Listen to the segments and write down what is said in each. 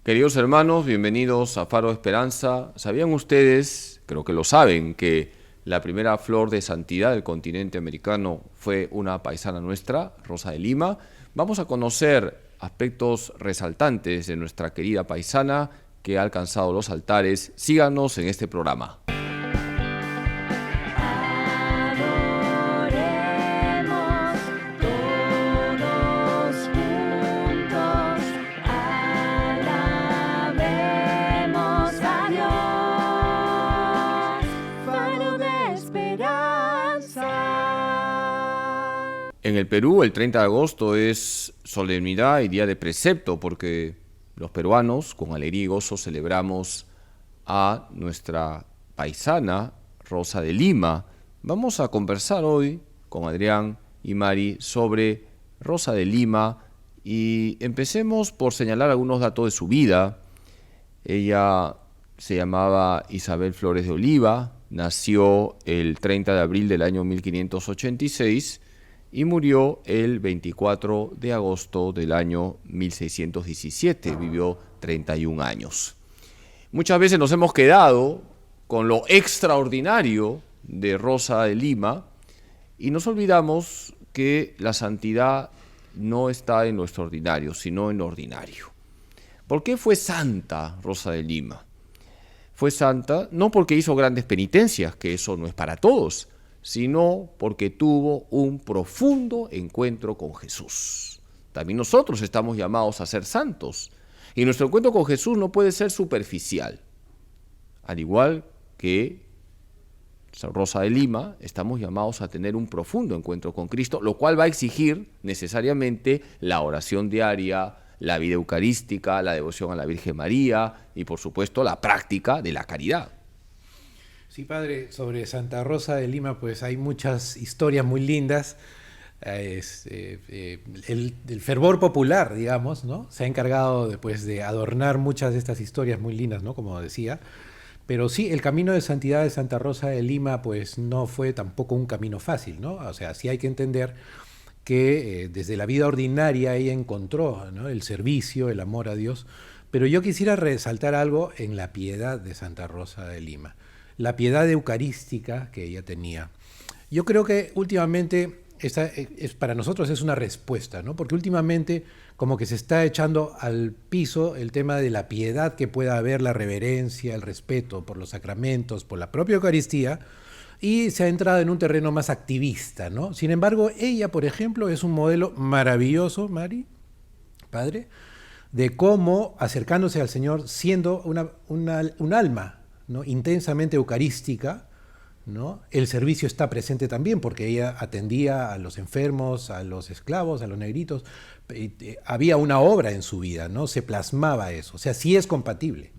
Queridos hermanos, bienvenidos a Faro de Esperanza. ¿Sabían ustedes, creo que lo saben, que la primera flor de santidad del continente americano fue una paisana nuestra, Rosa de Lima? Vamos a conocer aspectos resaltantes de nuestra querida paisana que ha alcanzado los altares. Síganos en este programa. En el Perú, el 30 de agosto es solemnidad y día de precepto, porque los peruanos, con alegría y gozo, celebramos a nuestra paisana Rosa de Lima. Vamos a conversar hoy con Adrián y Mari sobre Rosa de Lima y empecemos por señalar algunos datos de su vida. Ella se llamaba Isabel Flores de Oliva, nació el 30 de abril del año 1586 y murió el 24 de agosto del año 1617, vivió 31 años. Muchas veces nos hemos quedado con lo extraordinario de Rosa de Lima y nos olvidamos que la santidad no está en lo extraordinario, sino en lo ordinario. ¿Por qué fue santa Rosa de Lima? Fue santa no porque hizo grandes penitencias, que eso no es para todos, sino porque tuvo un profundo encuentro con Jesús. También nosotros estamos llamados a ser santos, y nuestro encuentro con Jesús no puede ser superficial. Al igual que Rosa de Lima, estamos llamados a tener un profundo encuentro con Cristo, lo cual va a exigir necesariamente la oración diaria, la vida eucarística, la devoción a la Virgen María y, por supuesto, la práctica de la caridad. Sí, padre, sobre Santa Rosa de Lima, pues hay muchas historias muy lindas. El fervor popular, digamos, ¿no? Se ha encargado de adornar muchas de estas historias muy lindas, ¿no? Como decía. Pero sí, el camino de santidad de Santa Rosa de Lima, pues no fue tampoco un camino fácil, ¿no? O sea, sí hay que entender que desde la vida ordinaria ella encontró, ¿no?, el servicio, el amor a Dios. Pero yo quisiera resaltar algo en la piedad de Santa Rosa de Lima, la piedad eucarística que ella tenía. Yo creo que últimamente para nosotros es una respuesta, ¿no? Porque últimamente como que se está echando al piso el tema de la piedad que pueda haber, la reverencia, el respeto por los sacramentos, por la propia Eucaristía, y se ha entrado en un terreno más activista, ¿no? Sin embargo, ella, por ejemplo, es un modelo maravilloso, Mari, padre, de cómo acercándose al Señor siendo un alma, ¿no?, intensamente eucarística, ¿no? El servicio está presente también porque ella atendía a los enfermos, a los esclavos, a los negritos. Había una obra en su vida, ¿no? Se plasmaba eso. O sea, sí es compatible.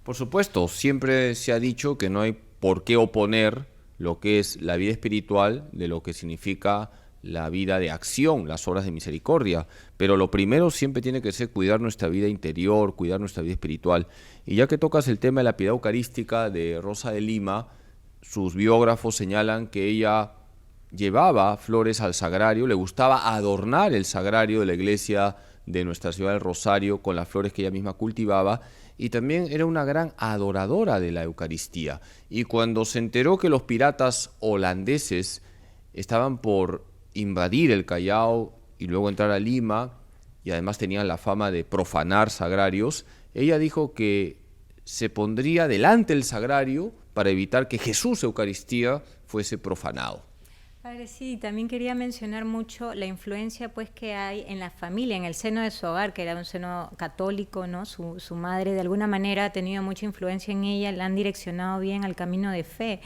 Por supuesto, siempre se ha dicho que no hay por qué oponer lo que es la vida espiritual de lo que significa la vida de acción, las obras de misericordia, pero lo primero siempre tiene que ser cuidar nuestra vida interior, cuidar nuestra vida espiritual. Y ya que tocas el tema de la piedad eucarística de Rosa de Lima, sus biógrafos señalan que ella llevaba flores al sagrario, le gustaba adornar el sagrario de la iglesia de Nuestra Ciudad del Rosario con las flores que ella misma cultivaba, y también era una gran adoradora de la Eucaristía. Y cuando se enteró que los piratas holandeses estaban por invadir el Callao y luego entrar a Lima, y además tenían la fama de profanar sagrarios, ella dijo que se pondría delante del sagrario para evitar que Jesús Eucaristía fuese profanado. Padre, sí, también quería mencionar mucho la influencia pues que hay en la familia, en el seno de su hogar, que era un seno católico, ¿no? Su madre de alguna manera ha tenido mucha influencia en ella, la han direccionado bien al camino de fe.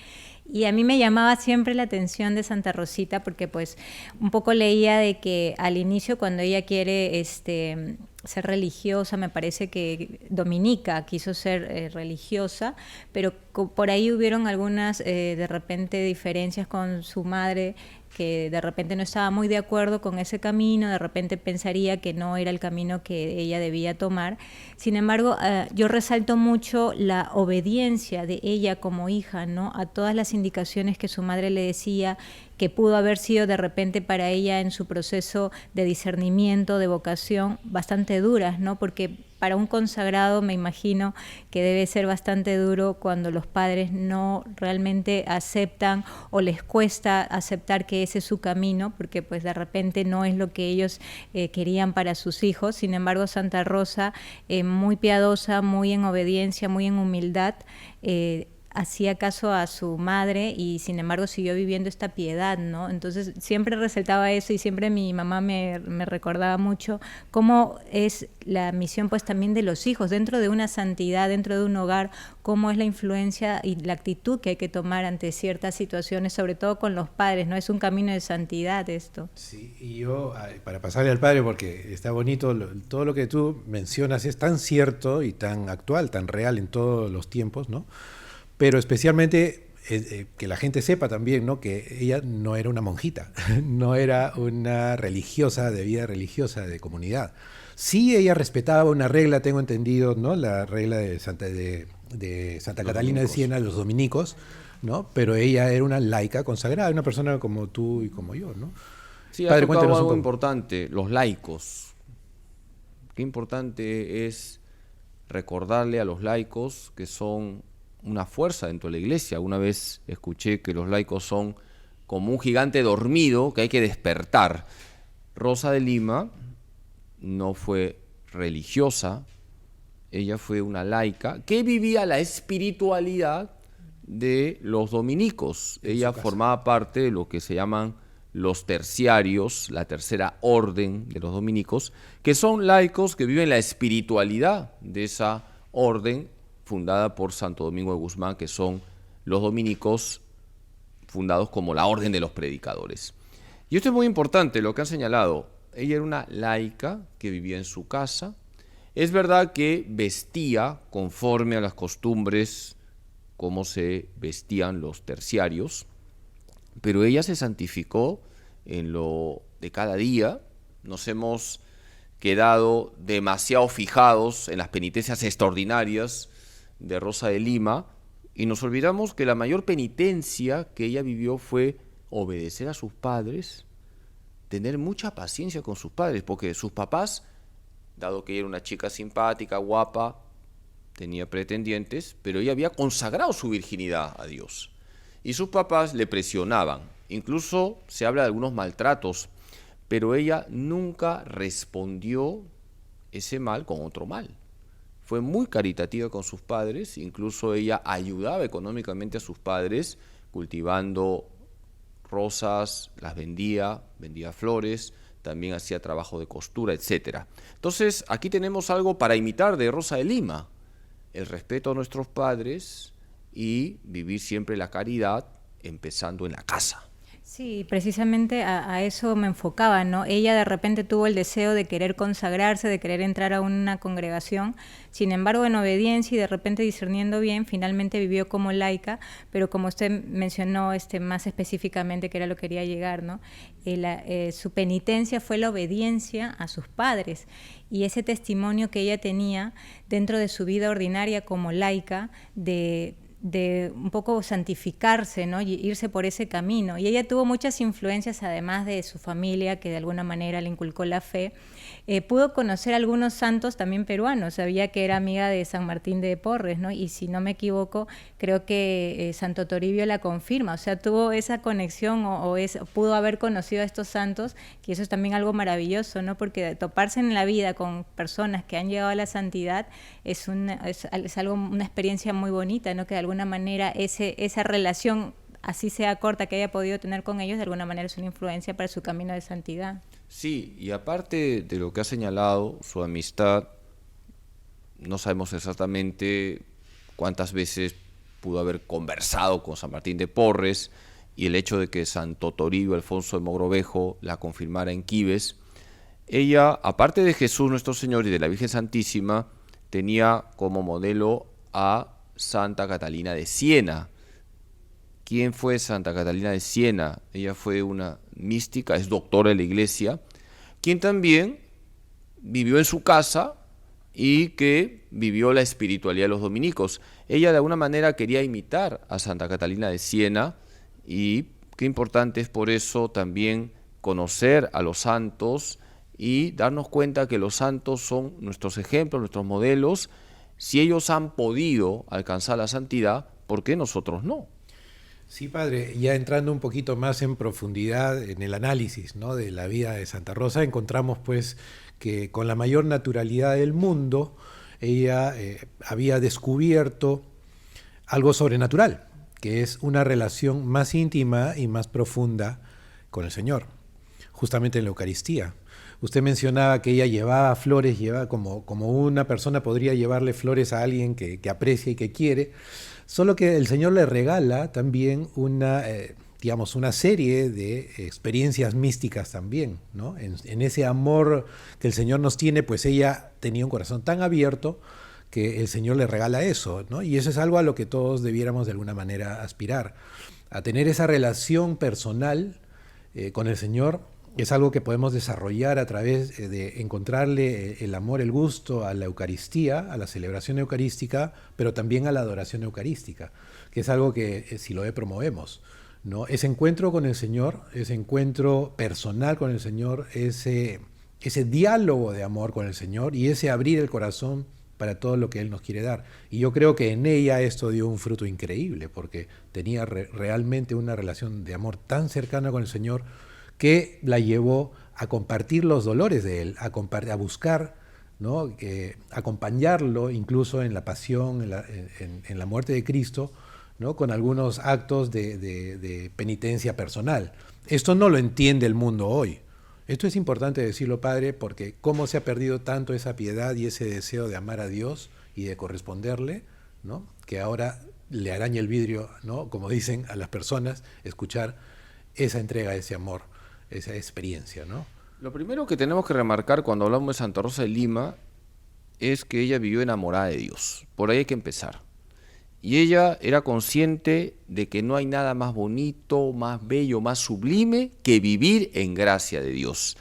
Y a mí me llamaba siempre la atención de Santa Rosita porque pues un poco leía de que al inicio cuando ella quiere ser religiosa, me parece que dominica quiso ser religiosa, pero por ahí hubieron algunas de repente diferencias con su madre que de repente no estaba muy de acuerdo con ese camino, de repente pensaría que no era el camino que ella debía tomar. Sin embargo, yo resalto mucho la obediencia de ella como hija, ¿no? A todas las indicaciones que su madre le decía, que pudo haber sido de repente para ella en su proceso de discernimiento, de vocación, bastante duras, ¿no? Porque para un consagrado me imagino que debe ser bastante duro cuando los padres no realmente aceptan o les cuesta aceptar que ese es su camino, porque pues de repente no es lo que ellos querían para sus hijos. Sin embargo, Santa Rosa, muy piadosa, muy en obediencia, muy en humildad, hacía caso a su madre y sin embargo siguió viviendo esta piedad, ¿no? Entonces siempre resaltaba eso y siempre mi mamá me recordaba mucho cómo es la misión pues también de los hijos dentro de una santidad, dentro de un hogar, cómo es la influencia y la actitud que hay que tomar ante ciertas situaciones, sobre todo con los padres, ¿no? Es un camino de santidad esto. Sí, y yo, para pasarle al padre, porque está bonito, todo lo que tú mencionas es tan cierto y tan actual, tan real en todos los tiempos, ¿no? Pero especialmente que la gente sepa también, ¿no? Que ella no era una monjita, no era una religiosa de vida religiosa, de comunidad. Sí, ella respetaba una regla, tengo entendido, ¿no? La regla de Santa Catalina de Siena, los dominicos, ¿no? Pero ella era una laica consagrada, una persona como tú y como yo, ¿no? Sí, Padre, ha tocado cuéntanos un algo poco. importante, los laicos. Qué importante es recordarle a los laicos que son una fuerza dentro de la iglesia. Una vez escuché que los laicos son como un gigante dormido que hay que despertar. Rosa de Lima no fue religiosa, ella fue una laica que vivía la espiritualidad de los dominicos. Ella formaba parte de lo que se llaman los terciarios, la tercera orden de los dominicos, que son laicos que viven la espiritualidad de esa orden fundada por Santo Domingo de Guzmán, que son los dominicos fundados como la Orden de los Predicadores. Y esto es muy importante, lo que han señalado. Ella era una laica que vivía en su casa. Es verdad que vestía conforme a las costumbres como se vestían los terciarios, pero ella se santificó en lo de cada día. Nos hemos quedado demasiado fijados en las penitencias extraordinarias de Rosa de Lima y nos olvidamos que la mayor penitencia que ella vivió fue obedecer a sus padres, tener mucha paciencia con sus padres, porque sus papás, dado que ella era una chica simpática, guapa, tenía pretendientes, pero ella había consagrado su virginidad a Dios. Y sus papás le presionaban, incluso se habla de algunos maltratos, pero ella nunca respondió ese mal con otro mal. Fue muy caritativa con sus padres, incluso ella ayudaba económicamente a sus padres cultivando rosas, las vendía flores, también hacía trabajo de costura, etc. Entonces, aquí tenemos algo para imitar de Rosa de Lima, el respeto a nuestros padres y vivir siempre la caridad, empezando en la casa. Sí, precisamente a eso me enfocaba, ¿no? Ella de repente tuvo el deseo de querer consagrarse, de querer entrar a una congregación, sin embargo en obediencia y de repente discerniendo bien, finalmente vivió como laica, pero como usted mencionó más específicamente que era lo que quería llegar, ¿no? Su penitencia fue la obediencia a sus padres y ese testimonio que ella tenía dentro de su vida ordinaria como laica de un poco santificarse, ¿no? Y irse por ese camino. Y ella tuvo muchas influencias, además de su familia, que de alguna manera le inculcó la fe. Pudo conocer algunos santos también peruanos. Sabía que era amiga de San Martín de Porres, ¿no? Y si no me equivoco, creo que Santo Toribio la confirma. O sea, tuvo esa conexión pudo haber conocido a estos santos, que eso es también algo maravilloso, ¿no? Porque toparse en la vida con personas que han llegado a la santidad es algo, una experiencia muy bonita, ¿no? Que de alguna manera esa relación, así sea corta, que haya podido tener con ellos, de alguna manera es una influencia para su camino de santidad. Sí, y aparte de lo que ha señalado, su amistad, no sabemos exactamente cuántas veces pudo haber conversado con San Martín de Porres, y el hecho de que Santo Toribio Alfonso de Mogrovejo la confirmara en Quibes. Ella, aparte de Jesús nuestro Señor y de la Virgen Santísima, tenía como modelo a Santa Catalina de Siena, ¿Quién fue Santa Catalina de Siena? Ella fue una mística, es doctora de la Iglesia, quien también vivió en su casa y que vivió la espiritualidad de los dominicos. Ella de alguna manera quería imitar a Santa Catalina de Siena, y qué importante es por eso también conocer a los santos y darnos cuenta que los santos son nuestros ejemplos, nuestros modelos. Si ellos han podido alcanzar la santidad, ¿por qué nosotros no? Sí, padre, ya entrando un poquito más en profundidad en el análisis, ¿no?, de la vida de Santa Rosa, encontramos pues que con la mayor naturalidad del mundo ella había descubierto algo sobrenatural, que es una relación más íntima y más profunda con el Señor, justamente en la Eucaristía. Usted mencionaba que ella llevaba flores, como una persona podría llevarle flores a alguien que aprecia y que quiere, solo que el Señor le regala también una serie de experiencias místicas también, ¿no? En ese amor que el Señor nos tiene, pues ella tenía un corazón tan abierto que el Señor le regala eso, ¿no? Y eso es algo a lo que todos debiéramos de alguna manera aspirar, a tener esa relación personal con el Señor. Es algo que podemos desarrollar a través de encontrarle el amor, el gusto a la Eucaristía, a la celebración eucarística, pero también a la adoración eucarística, que es algo que Siloé promovemos, ¿no? Ese encuentro con el Señor, ese encuentro personal con el Señor, ese diálogo de amor con el Señor y ese abrir el corazón para todo lo que Él nos quiere dar. Y yo creo que en ella esto dio un fruto increíble, porque tenía realmente una relación de amor tan cercana con el Señor que la llevó a compartir los dolores de Él, a buscar, ¿no?, acompañarlo incluso en la pasión, en la muerte de Cristo, ¿no?, con algunos actos de penitencia personal. Esto no lo entiende el mundo hoy. Esto es importante decirlo, padre, porque cómo se ha perdido tanto esa piedad y ese deseo de amar a Dios y de corresponderle, ¿no?, que ahora le araña el vidrio, ¿no?, como dicen a las personas, escuchar esa entrega, ese amor, esa experiencia, ¿no? Lo primero que tenemos que remarcar cuando hablamos de Santa Rosa de Lima es que ella vivió enamorada de Dios. Por ahí hay que empezar. Y ella era consciente de que no hay nada más bonito, más bello, más sublime que vivir en gracia de Dios.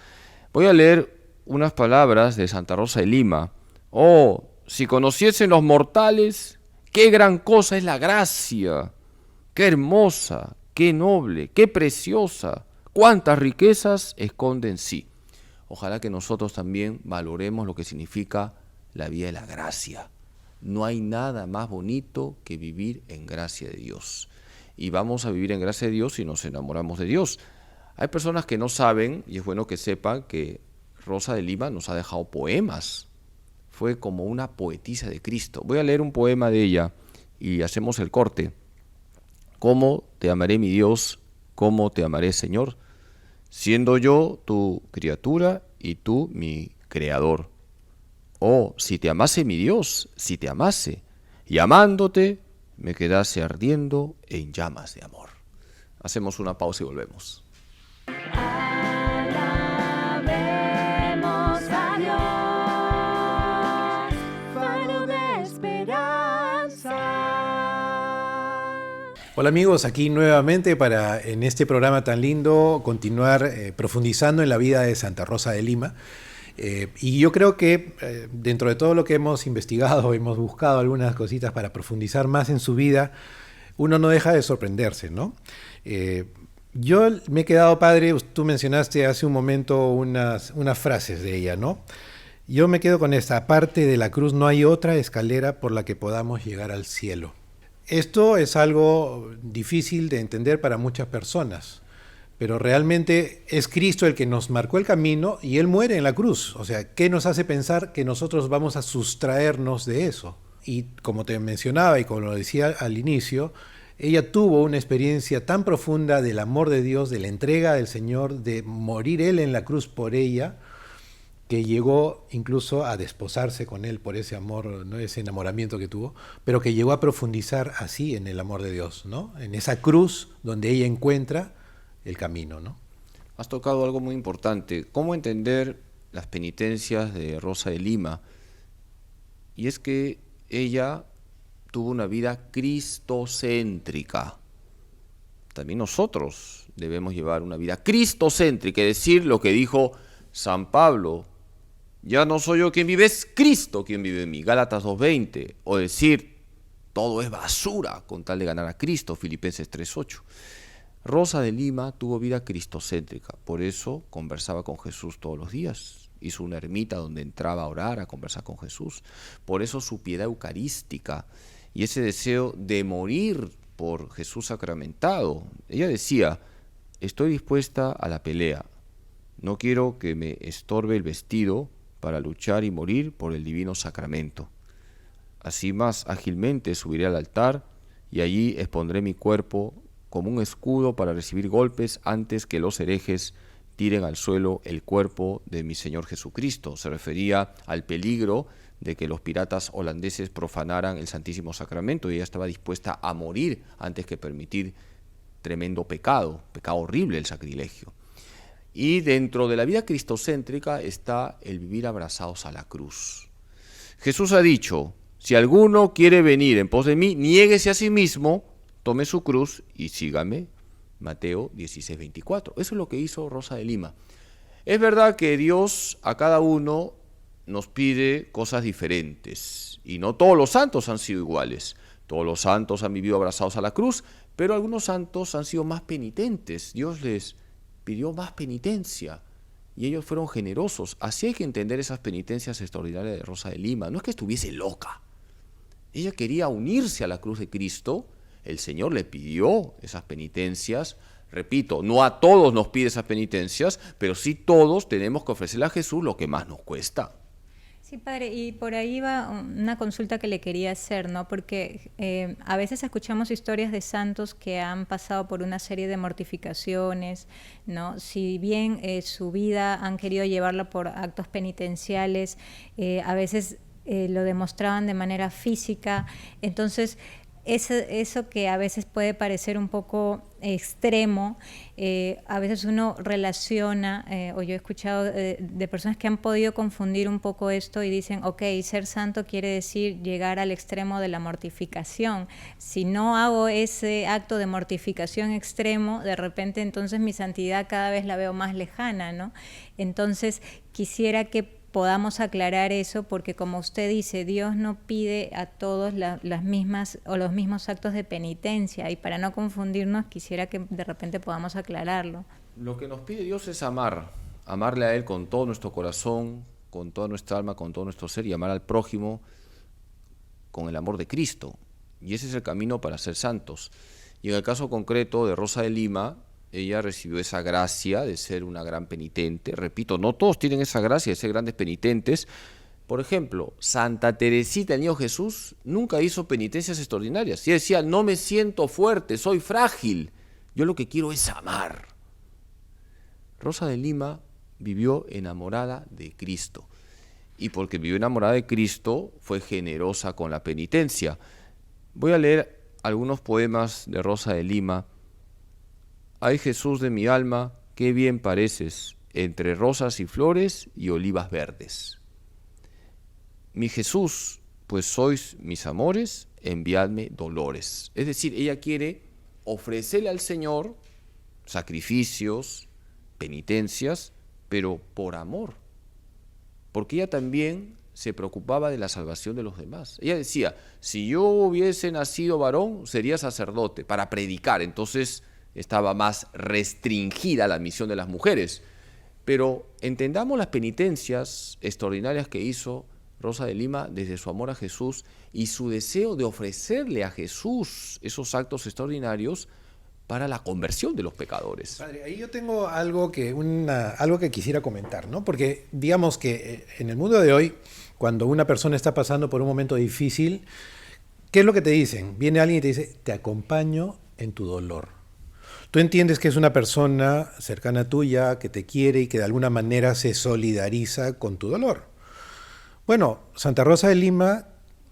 Voy a leer unas palabras de Santa Rosa de Lima. Oh, si conociesen los mortales, qué gran cosa es la gracia, qué hermosa, qué noble, qué preciosa, cuántas riquezas esconde en sí. Ojalá que nosotros también valoremos lo que significa la vida de la gracia. No hay nada más bonito que vivir en gracia de Dios. Y vamos a vivir en gracia de Dios si nos enamoramos de Dios. Hay personas que no saben, y es bueno que sepan, que Rosa de Lima nos ha dejado poemas. Fue como una poetisa de Cristo. Voy a leer un poema de ella y hacemos el corte. ¿Cómo te amaré, mi Dios? ¿Cómo te amaré, Señor? Siendo yo tu criatura y tú mi creador. Oh, si te amase mi Dios, si te amase, y amándote me quedase ardiendo en llamas de amor. Hacemos una pausa y volvemos. Alabemos a Dios, faro de esperanza. Hola amigos, aquí nuevamente para en este programa tan lindo continuar profundizando en la vida de Santa Rosa de Lima. Y yo creo que dentro de todo lo que hemos investigado, hemos buscado algunas cositas para profundizar más en su vida, uno no deja de sorprenderse, ¿no? Yo me he quedado, padre, tú mencionaste hace un momento unas frases de ella, ¿no? Yo me quedo con esta: aparte de la cruz no hay otra escalera por la que podamos llegar al cielo. Esto es algo difícil de entender para muchas personas, pero realmente es Cristo el que nos marcó el camino y Él muere en la cruz. O sea, ¿qué nos hace pensar que nosotros vamos a sustraernos de eso? Y como te mencionaba y como lo decía al inicio, ella tuvo una experiencia tan profunda del amor de Dios, de la entrega del Señor, de morir Él en la cruz por ella, que llegó incluso a desposarse con Él por ese amor, ¿no?, ese enamoramiento que tuvo, pero que llegó a profundizar así en el amor de Dios, ¿no?, en esa cruz donde ella encuentra el camino, ¿no? Has tocado algo muy importante. ¿Cómo entender las penitencias de Rosa de Lima? Y es que ella tuvo una vida cristocéntrica. también nosotros debemos llevar una vida cristocéntrica, es decir, lo que dijo San Pablo: ya no soy yo quien vive, es Cristo quien vive en mí, Gálatas 2:20, o decir, todo es basura con tal de ganar a Cristo, Filipenses 3:8. Rosa de Lima tuvo vida cristocéntrica, por eso conversaba con Jesús todos los días, hizo una ermita donde entraba a orar, a conversar con Jesús, por eso su piedad eucarística y ese deseo de morir por Jesús sacramentado. Ella decía: estoy dispuesta a la pelea, no quiero que me estorbe el vestido para luchar y morir por el divino sacramento. Así más ágilmente subiré al altar y allí expondré mi cuerpo como un escudo para recibir golpes antes que los herejes tiren al suelo el cuerpo de mi Señor Jesucristo. Se refería al peligro de que los piratas holandeses profanaran el Santísimo Sacramento, y ella estaba dispuesta a morir antes que permitir tremendo pecado horrible, el sacrilegio. Y dentro de la vida cristocéntrica está el vivir abrazados a la cruz. Jesús ha dicho: si alguno quiere venir en pos de mí, niéguese a sí mismo, tome su cruz y sígame. Mateo 16:24. Eso es lo que hizo Rosa de Lima. Es verdad que Dios a cada uno nos pide cosas diferentes, y no todos los santos han sido iguales. Todos los santos han vivido abrazados a la cruz, pero algunos santos han sido más penitentes. Dios les pidió más penitencia y ellos fueron generosos. Así hay que entender esas penitencias extraordinarias de Rosa de Lima. No es que estuviese loca. Ella quería unirse a la cruz de Cristo. El Señor le pidió esas penitencias. Repito, no a todos nos pide esas penitencias, pero sí todos tenemos que ofrecerle a Jesús lo que más nos cuesta. Sí, padre, y por ahí va una consulta que le quería hacer, ¿no? Porque a veces escuchamos historias de santos que han pasado por una serie de mortificaciones, ¿no? Si bien su vida han querido llevarla por actos penitenciales, a veces lo demostraban de manera física. Entonces, eso que a veces puede parecer un poco extremo, a veces uno relaciona, o yo he escuchado de personas que han podido confundir un poco esto y dicen: ok, ser santo quiere decir llegar al extremo de la mortificación. Si no hago ese acto de mortificación extremo, de repente entonces mi santidad cada vez la veo más lejana, ¿no? Entonces quisiera que podamos aclarar eso, porque como usted dice, Dios no pide a todos las mismas o los mismos actos de penitencia, y para no confundirnos quisiera que de repente podamos aclararlo. Lo que nos pide Dios es amarle a Él con todo nuestro corazón, con toda nuestra alma, con todo nuestro ser, y amar al prójimo con el amor de Cristo. Y ese es el camino para ser santos. Y en el caso concreto de Rosa de Lima, ella recibió esa gracia de ser una gran penitente. Repito, no todos tienen esa gracia de ser grandes penitentes. Por ejemplo, Santa Teresita del Niño Jesús nunca hizo penitencias extraordinarias. Ella decía: no me siento fuerte, soy frágil, yo lo que quiero es amar. Rosa de Lima vivió enamorada de Cristo, y porque vivió enamorada de Cristo fue generosa con la penitencia. Voy a leer algunos poemas de Rosa de Lima. Ay, Jesús de mi alma, qué bien pareces, entre rosas y flores y olivas verdes. Mi Jesús, pues sois mis amores, enviadme dolores. Es decir, ella quiere ofrecerle al Señor sacrificios, penitencias, pero por amor. Porque ella también se preocupaba de la salvación de los demás. Ella decía: si yo hubiese nacido varón, sería sacerdote para predicar. Entonces estaba más restringida la misión de las mujeres. Pero entendamos las penitencias extraordinarias que hizo Rosa de Lima desde su amor a Jesús y su deseo de ofrecerle a Jesús esos actos extraordinarios para la conversión de los pecadores. Padre, ahí yo tengo algo que quisiera comentar, ¿no? Porque digamos que en el mundo de hoy, cuando una persona está pasando por un momento difícil, ¿qué es lo que te dicen? Viene alguien y te dice: te acompaño en tu dolor. Tú entiendes que es una persona cercana tuya, que te quiere y que de alguna manera se solidariza con tu dolor. Bueno, Santa Rosa de Lima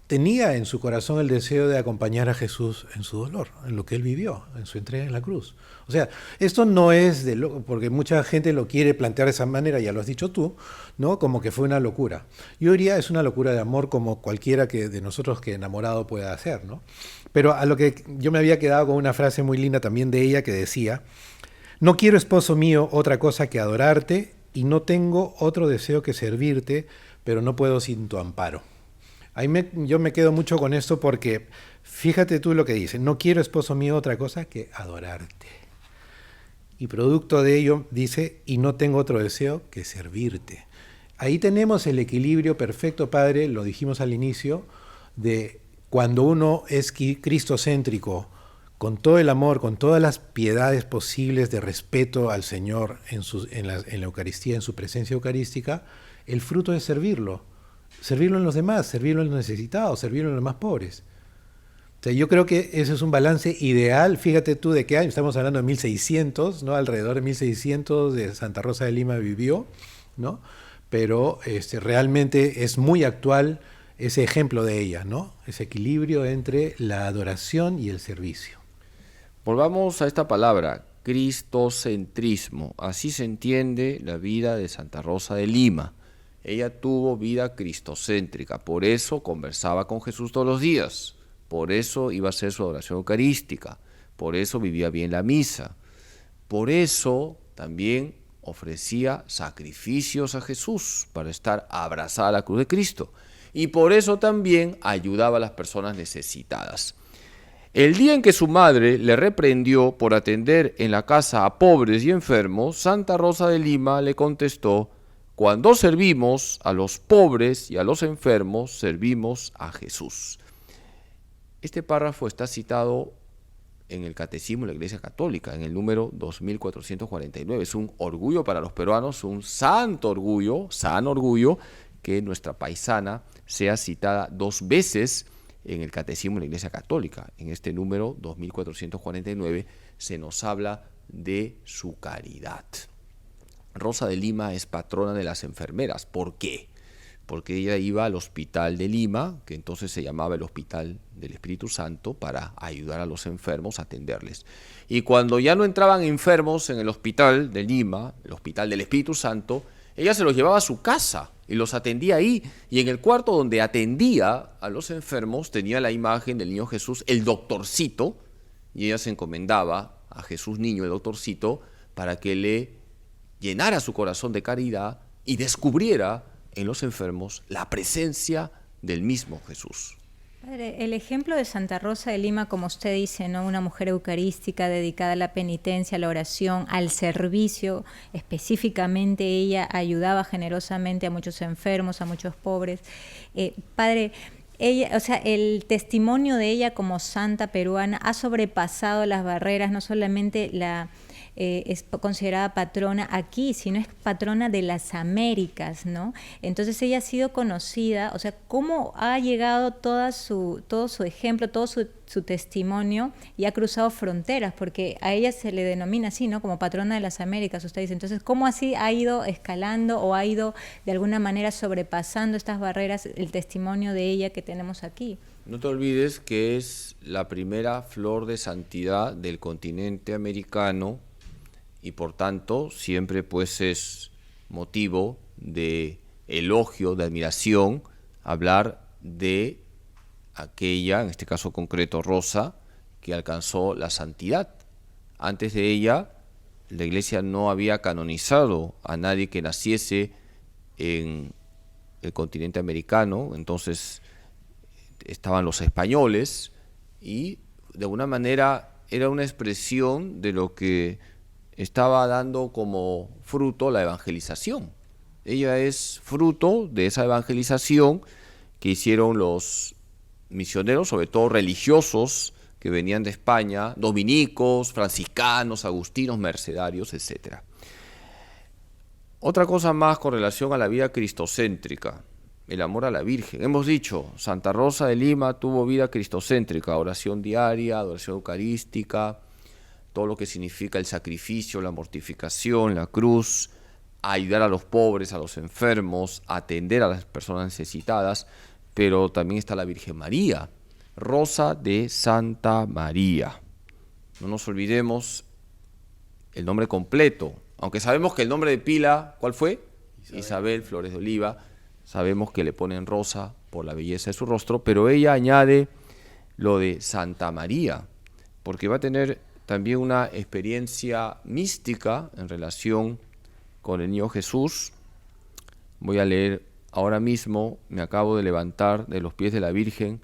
tenía en su corazón el deseo de acompañar a Jesús en su dolor, en lo que él vivió, en su entrega en la cruz. O sea, esto no es de loco, porque mucha gente lo quiere plantear de esa manera, ya lo has dicho tú, ¿no? Como que fue una locura. Yo diría es una locura de amor como cualquiera que de nosotros que enamorado pueda hacer, ¿no? Pero a lo que yo me había quedado con una frase muy linda también de ella que decía: no quiero, esposo mío, otra cosa que adorarte, y no tengo otro deseo que servirte, pero no puedo sin tu amparo. Yo me quedo mucho con esto porque fíjate tú lo que dice: no quiero, esposo mío, otra cosa que adorarte. Y producto de ello dice: y no tengo otro deseo que servirte. Ahí tenemos el equilibrio perfecto, Padre, lo dijimos al inicio, de cuando uno es cristocéntrico, con todo el amor, con todas las piedades posibles de respeto al Señor en la Eucaristía, en su presencia eucarística, el fruto es servirlo en los demás, servirlo en los necesitados, servirlo en los más pobres. O sea, yo creo que ese es un balance ideal. Fíjate tú de qué año, estamos hablando de 1600, ¿no? Alrededor de 1600 de Santa Rosa de Lima vivió, ¿no? Pero realmente es muy actual ese ejemplo de ella, ¿no? Ese equilibrio entre la adoración y el servicio. Volvamos a esta palabra, cristocentrismo. Así se entiende la vida de Santa Rosa de Lima. Ella tuvo vida cristocéntrica, por eso conversaba con Jesús todos los días, por eso iba a hacer su adoración eucarística, por eso vivía bien la misa, por eso también ofrecía sacrificios a Jesús para estar abrazada a la cruz de Cristo, y por eso también ayudaba a las personas necesitadas. El día en que su madre le reprendió por atender en la casa a pobres y enfermos, Santa Rosa de Lima le contestó: cuando servimos a los pobres y a los enfermos, servimos a Jesús. Este párrafo está citado en el Catecismo de la Iglesia Católica, en el número 2449. Es un orgullo para los peruanos, un santo orgullo, sano orgullo, que nuestra paisana sea citada 2 veces en el Catecismo de la Iglesia Católica. En este número 2449 se nos habla de su caridad. Rosa de Lima es patrona de las enfermeras. ¿Por qué? Porque ella iba al Hospital de Lima, que entonces se llamaba el Hospital del Espíritu Santo, para ayudar a los enfermos, a atenderles. Y cuando ya no entraban enfermos en el Hospital de Lima, el Hospital del Espíritu Santo, ella se los llevaba a su casa y los atendía ahí. Y en el cuarto donde atendía a los enfermos tenía la imagen del niño Jesús, el doctorcito, y ella se encomendaba a Jesús niño, el doctorcito, para que le llenara su corazón de caridad y descubriera en los enfermos la presencia del mismo Jesús. Padre, el ejemplo de Santa Rosa de Lima, como usted dice, ¿no? Una mujer eucarística dedicada a la penitencia, a la oración, al servicio. Específicamente ella ayudaba generosamente a muchos enfermos, a muchos pobres. Padre, ella, o sea, el testimonio de ella como santa peruana ha sobrepasado las barreras, no solamente es considerada patrona aquí, sino es patrona de las Américas, ¿no? Entonces ella ha sido conocida, o sea, cómo ha llegado todo su ejemplo, todo su testimonio, y ha cruzado fronteras, porque a ella se le denomina así, ¿no? Como patrona de las Américas, usted dice. Entonces, ¿cómo así ha ido escalando o ha ido de alguna manera sobrepasando estas barreras el testimonio de ella que tenemos aquí? No te olvides que es la primera flor de santidad del continente americano, y por tanto siempre pues es motivo de elogio, de admiración, hablar de aquella, en este caso concreto Rosa, que alcanzó la santidad. Antes de ella, la Iglesia no había canonizado a nadie que naciese en el continente americano. Entonces estaban los españoles y de alguna manera era una expresión de lo que estaba dando como fruto la evangelización. Ella es fruto de esa evangelización que hicieron los misioneros, sobre todo religiosos, que venían de España, dominicos, franciscanos, agustinos, mercedarios, etc. Otra cosa más con relación a la vida cristocéntrica, el amor a la Virgen. Hemos dicho, Santa Rosa de Lima tuvo vida cristocéntrica, oración diaria, adoración eucarística, todo lo que significa el sacrificio, la mortificación, la cruz, ayudar a los pobres, a los enfermos, atender a las personas necesitadas. pero también está la Virgen María, Rosa de Santa María. No nos olvidemos el nombre completo, aunque sabemos que el nombre de pila, ¿cuál fue? Isabel Flores de Oliva. Sabemos que le ponen Rosa por la belleza de su rostro, pero ella añade lo de Santa María, porque va a tener también una experiencia mística en relación con el niño Jesús. Voy a leer ahora mismo: me acabo de levantar de los pies de la Virgen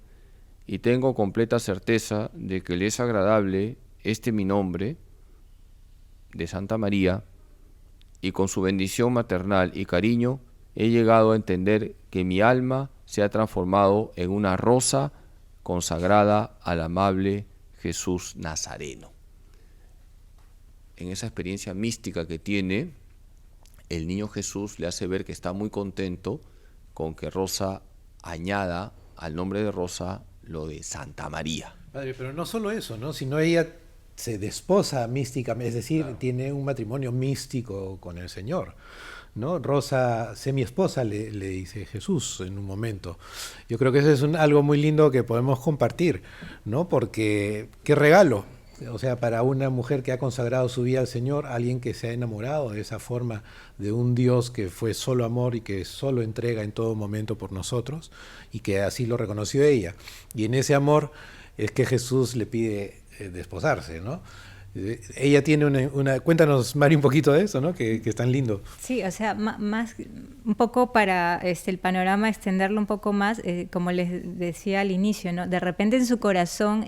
y tengo completa certeza de que le es agradable mi nombre de Santa María, y con su bendición maternal y cariño he llegado a entender que mi alma se ha transformado en una rosa consagrada al amable Jesús Nazareno. En esa experiencia mística que tiene, el niño Jesús le hace ver que está muy contento con que Rosa añada al nombre de Rosa lo de Santa María. Padre, pero no solo eso, ¿no? Sino ella se desposa místicamente, es decir, Claro, tiene un matrimonio místico con el Señor, ¿no? Rosa, sé mi esposa, le dice Jesús en un momento. Yo creo que eso es algo muy lindo que podemos compartir, ¿no? Porque qué regalo, o sea, para una mujer que ha consagrado su vida al Señor, alguien que se ha enamorado de esa forma de un Dios que fue solo amor y que solo entrega en todo momento por nosotros, y que así lo reconoció ella. Y en ese amor es que Jesús le pide desposarse, ¿no? Ella tiene cuéntanos, Mari, un poquito de eso, ¿no? Que es tan lindo. Sí, o sea, más un poco para el panorama, extenderlo un poco más, como les decía al inicio, ¿no? De repente en su corazón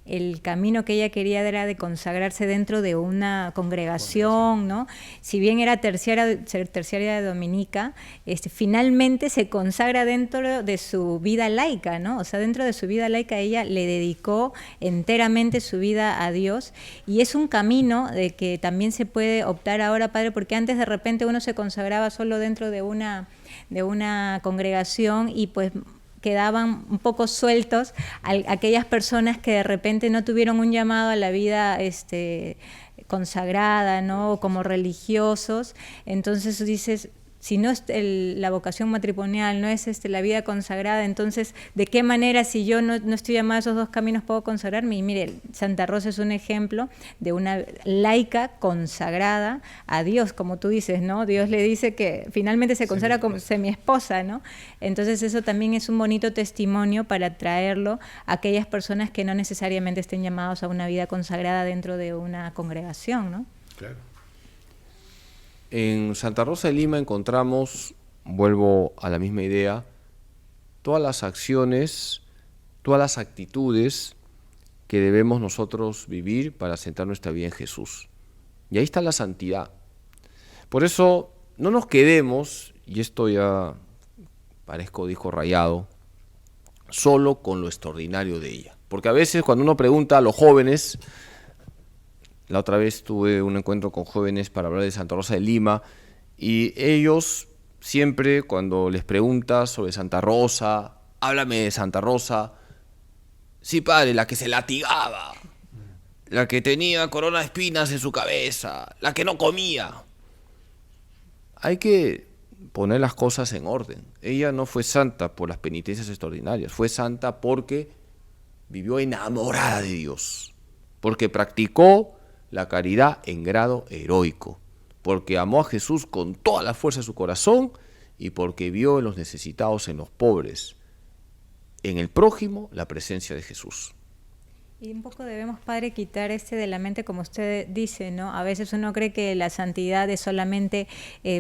el camino que ella quería era de consagrarse dentro de una congregación, ¿no? Si bien era terciaria de dominica, finalmente se consagra dentro de su vida laica, ¿no? O sea, dentro de su vida laica ella le dedicó enteramente su vida a Dios, y es un camino de que también se puede optar ahora, Padre, porque antes de repente uno se consagraba solo dentro de una congregación y pues quedaban un poco sueltos aquellas personas que de repente no tuvieron un llamado a la vida consagrada, ¿no? Como religiosos. Entonces dices, si no es la vocación matrimonial, no es la vida consagrada, entonces, ¿de qué manera, si yo no estoy llamada a esos dos caminos, puedo consagrarme? Y mire, Santa Rosa es un ejemplo de una laica consagrada a Dios, como tú dices, ¿no? Dios le dice que finalmente se consagra como semi-esposa, ¿no? Entonces eso también es un bonito testimonio para traerlo a aquellas personas que no necesariamente estén llamados a una vida consagrada dentro de una congregación, ¿no? Claro. En Santa Rosa de Lima encontramos, vuelvo a la misma idea, todas las acciones, todas las actitudes que debemos nosotros vivir para asentar nuestra vida en Jesús. Y ahí está la santidad. Por eso no nos quedemos, y esto ya parezco disco rayado, solo con lo extraordinario de ella. Porque a veces cuando uno pregunta a los jóvenes, la otra vez tuve un encuentro con jóvenes para hablar de Santa Rosa de Lima, y ellos siempre cuando les preguntas sobre Santa Rosa, háblame de Santa Rosa. Sí, padre, la que se latigaba, la que tenía corona de espinas en su cabeza, la que no comía. Hay que poner las cosas en orden. Ella no fue santa por las penitencias extraordinarias, fue santa porque vivió enamorada de Dios, porque practicó la caridad en grado heroico, porque amó a Jesús con toda la fuerza de su corazón y porque vio en los necesitados, en los pobres, en el prójimo, la presencia de Jesús. Y un poco debemos, Padre, quitar de la mente, como usted dice, ¿no? A veces uno cree que la santidad es solamente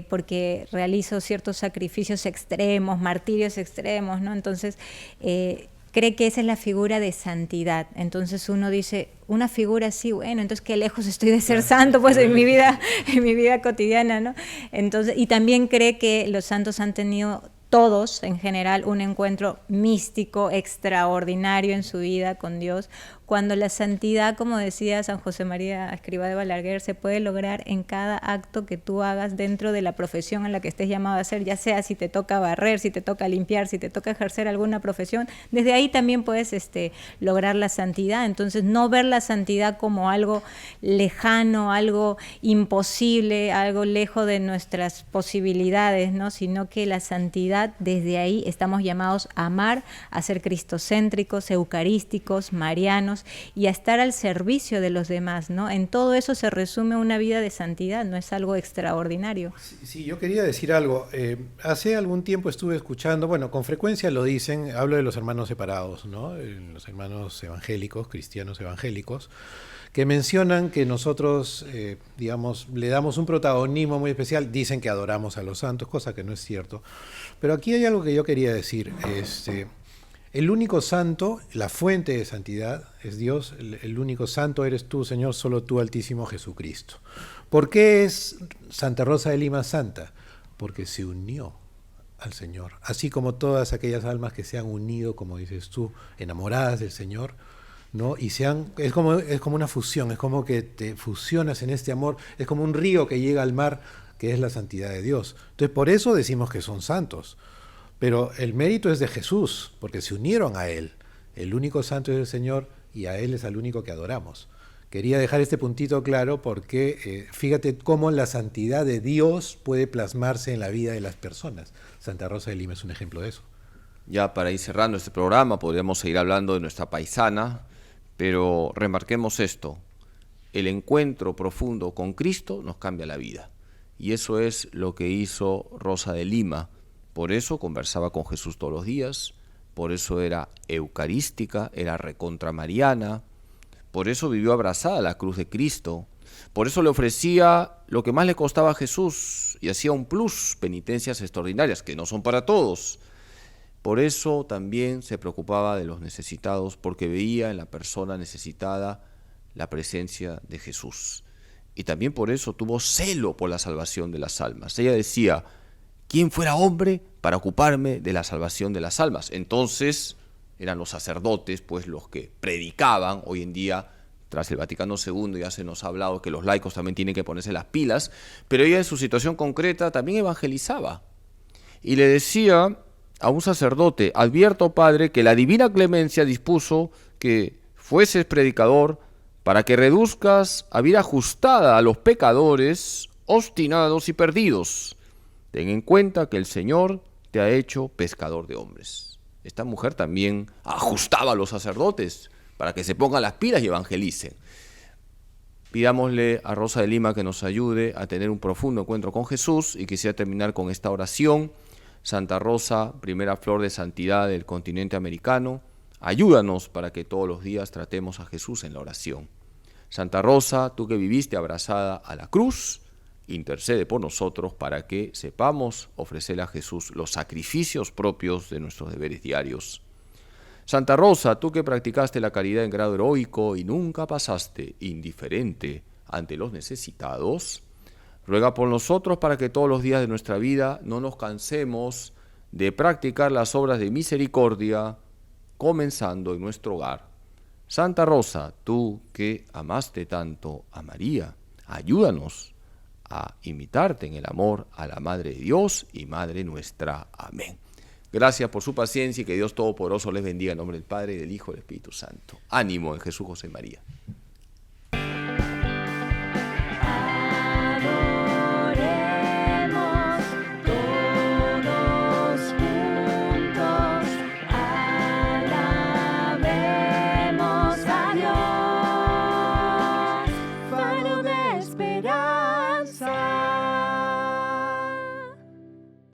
porque realizo ciertos sacrificios extremos, martirios extremos, ¿no? Entonces, cree que esa es la figura de santidad. Entonces uno dice, una figura así, bueno, entonces qué lejos estoy de ser santo, pues en mi vida cotidiana, ¿no? Entonces, y también cree que los santos han tenido todos en general un encuentro místico extraordinario en su vida con Dios, cuando la santidad, como decía San José María Escrivá de Balaguer, se puede lograr en cada acto que tú hagas dentro de la profesión en la que estés llamado a hacer, ya sea si te toca barrer, si te toca limpiar, si te toca ejercer alguna profesión, desde ahí también puedes lograr la santidad. Entonces, no ver la santidad como algo lejano, algo imposible, algo lejos de nuestras posibilidades, ¿no? Sino que la santidad santidad, desde ahí estamos llamados a amar, a ser cristocéntricos, eucarísticos, marianos y a estar al servicio de los demás, ¿no? En todo eso se resume una vida de santidad, no es algo extraordinario. Sí, yo quería decir algo. Hace algún tiempo estuve escuchando, bueno, con frecuencia lo dicen, hablo de los hermanos separados, ¿no? Los hermanos evangélicos, cristianos evangélicos, que mencionan que nosotros, digamos, le damos un protagonismo muy especial, dicen que adoramos a los santos, cosa que no es cierto. Pero aquí hay algo que yo quería decir. El único santo, la fuente de santidad es Dios, el único santo eres tú, Señor, solo tú, Altísimo Jesucristo. ¿Por qué es Santa Rosa de Lima santa? Porque se unió al Señor, así como todas aquellas almas que se han unido, como dices tú, enamoradas del Señor, ¿no? Y es como una fusión, es como que te fusionas en este amor, es como un río que llega al mar, que es la santidad de Dios. Entonces, por eso decimos que son santos. Pero el mérito es de Jesús, porque se unieron a Él. El único santo es el Señor y a Él es al único que adoramos. Quería dejar este puntito claro porque fíjate cómo la santidad de Dios puede plasmarse en la vida de las personas. Santa Rosa de Lima es un ejemplo de eso. Ya para ir cerrando este programa, podríamos seguir hablando de nuestra paisana, pero remarquemos esto: el encuentro profundo con Cristo nos cambia la vida. Y eso es lo que hizo Rosa de Lima. Por eso conversaba con Jesús todos los días, por eso era eucarística, era recontramariana, por eso vivió abrazada a la cruz de Cristo, por eso le ofrecía lo que más le costaba a Jesús y hacía un plus, penitencias extraordinarias, que no son para todos. Por eso también se preocupaba de los necesitados, porque veía en la persona necesitada la presencia de Jesús. Y también por eso tuvo celo por la salvación de las almas. Ella decía: ¿quién fuera hombre para ocuparme de la salvación de las almas? Entonces eran los sacerdotes pues los que predicaban. Hoy en día, tras el Vaticano II, ya se nos ha hablado que los laicos también tienen que ponerse las pilas, pero ella en su situación concreta también evangelizaba. Y le decía a un sacerdote: advierto, padre, que la divina clemencia dispuso que fueses predicador para que reduzcas a vida ajustada a los pecadores obstinados y perdidos. Ten en cuenta que el Señor te ha hecho pescador de hombres. Esta mujer también ajustaba a los sacerdotes para que se pongan las pilas y evangelicen. Pidámosle a Rosa de Lima que nos ayude a tener un profundo encuentro con Jesús, y quisiera terminar con esta oración. Santa Rosa, primera flor de santidad del continente americano, ayúdanos para que todos los días tratemos a Jesús en la oración. Santa Rosa, tú que viviste abrazada a la cruz, intercede por nosotros para que sepamos ofrecerle a Jesús los sacrificios propios de nuestros deberes diarios. Santa Rosa, tú que practicaste la caridad en grado heroico y nunca pasaste indiferente ante los necesitados, ruega por nosotros para que todos los días de nuestra vida no nos cansemos de practicar las obras de misericordia, comenzando en nuestro hogar. Santa Rosa, tú que amaste tanto a María, ayúdanos a imitarte en el amor a la Madre de Dios y Madre nuestra. Amén. Gracias por su paciencia y que Dios Todopoderoso les bendiga en nombre del Padre, y del Hijo y del Espíritu Santo. Ánimo en Jesús, José y María.